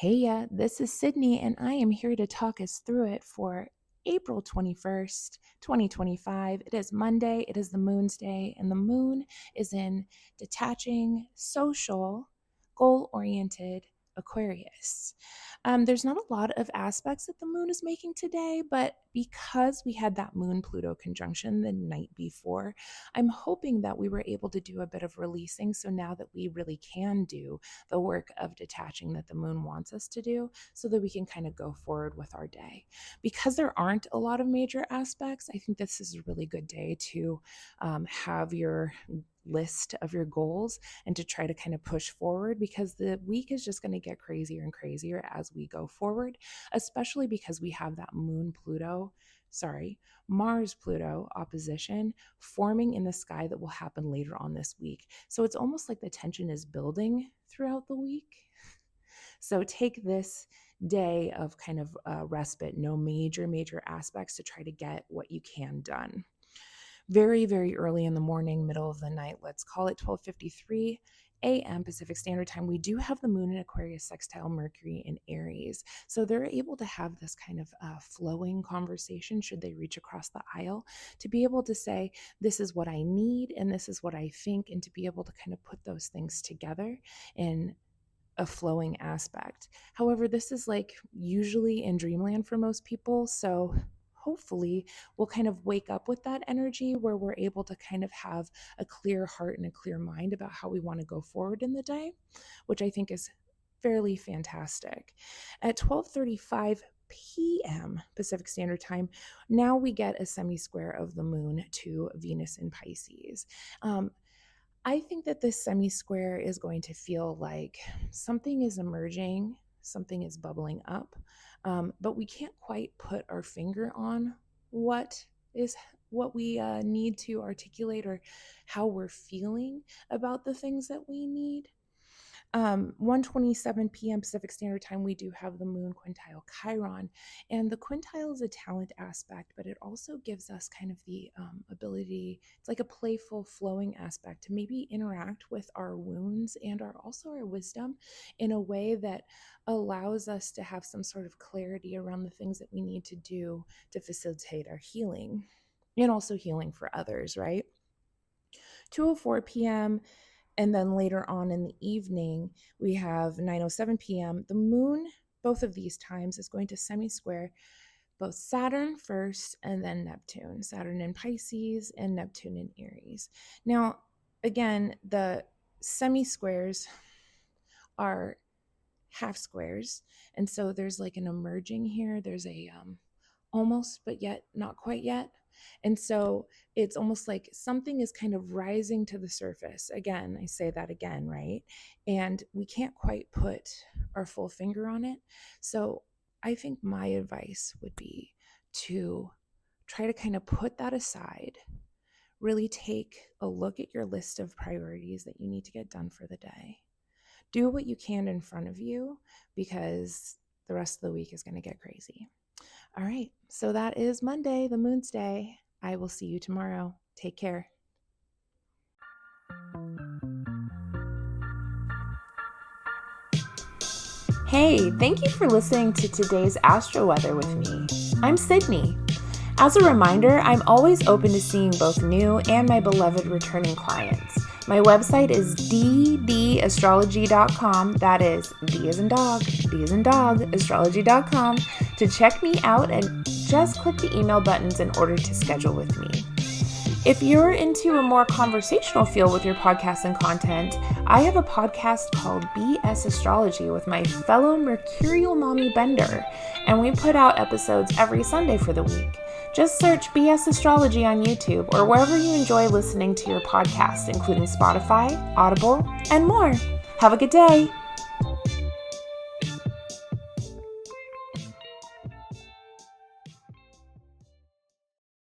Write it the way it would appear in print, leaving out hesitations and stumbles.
Heya, this is Sydney, and I am here to talk us through it for April 21st, 2025. It is Monday, it is the moon's day, and the moon is in detaching, social, goal-oriented Aquarius. There's not a lot of aspects that the moon is making today, but because we had that moon-Pluto conjunction the night before, I'm hoping that we were able to do a bit of releasing. So now that we really can do the work of detaching that the moon wants us to do, so that we can kind of go forward with our day. Because there aren't a lot of major aspects, I think this is a really good day to have your list of your goals and to try to kind of push forward, because the week is just going to get crazier and crazier as we go forward, especially because we have that Mars Pluto opposition forming in the sky that will happen later on this week. So it's almost like the tension is building throughout the week. So take this day of kind of respite, no major aspects, to try to get what you can done. Very, very early in the morning, middle of the night, let's call it 12:53 a.m. Pacific Standard Time, we do have the moon in Aquarius sextile Mercury in Aries. So they're able to have this kind of flowing conversation should they reach across the aisle, to be able to say, this is what I need and this is what I think, and to be able to kind of put those things together in a flowing aspect. However, this is like usually in dreamland for most people. So hopefully we'll kind of wake up with that energy where we're able to kind of have a clear heart and a clear mind about how we want to go forward in the day, which I think is fairly fantastic. At 12:35 p.m. Pacific Standard Time, now we get a semi-square of the moon to Venus in Pisces. I think that this semi-square is going to feel like something is emerging, something is bubbling up, but we can't quite put our finger on what we need to articulate or how we're feeling about the things that we need. 1:27 p.m. Pacific Standard Time, we do have the moon quintile Chiron, and the quintile is a talent aspect, but it also gives us kind of the ability, it's like a playful flowing aspect, to maybe interact with our wounds and also our wisdom in a way that allows us to have some sort of clarity around the things that we need to do to facilitate our healing and also healing for others, right? 2:04 p.m. And then later on in the evening, we have 9:07 p.m. The moon, both of these times, is going to semi-square both Saturn first and then Neptune. Saturn in Pisces and Neptune in Aries. Now, again, the semi-squares are half squares. And so there's like an emerging here. There's a almost, but yet not quite yet. And so it's almost like something is kind of rising to the surface. Again, I say that again, right? And we can't quite put our full finger on it. So I think my advice would be to try to kind of put that aside, really take a look at your list of priorities that you need to get done for the day. Do what you can in front of you, because the rest of the week is going to get crazy. All right, so that is Monday, the moon's day. I will see you tomorrow. Take care. Hey, thank you for listening to today's Astro weather with me. I'm Sydney. As a reminder, I'm always open to seeing both new and my beloved returning clients. My website is ddastrology.com. That is D as in dog, astrology.com, to check me out, and just click the email buttons in order to schedule with me. If you're into a more conversational feel with your podcast and content, I have a podcast called BS Astrology with my fellow Mercurial Mommy Bender, and we put out episodes every Sunday for the week. Just search BS Astrology on YouTube or wherever you enjoy listening to your podcasts, including Spotify, Audible, and more. Have a good day.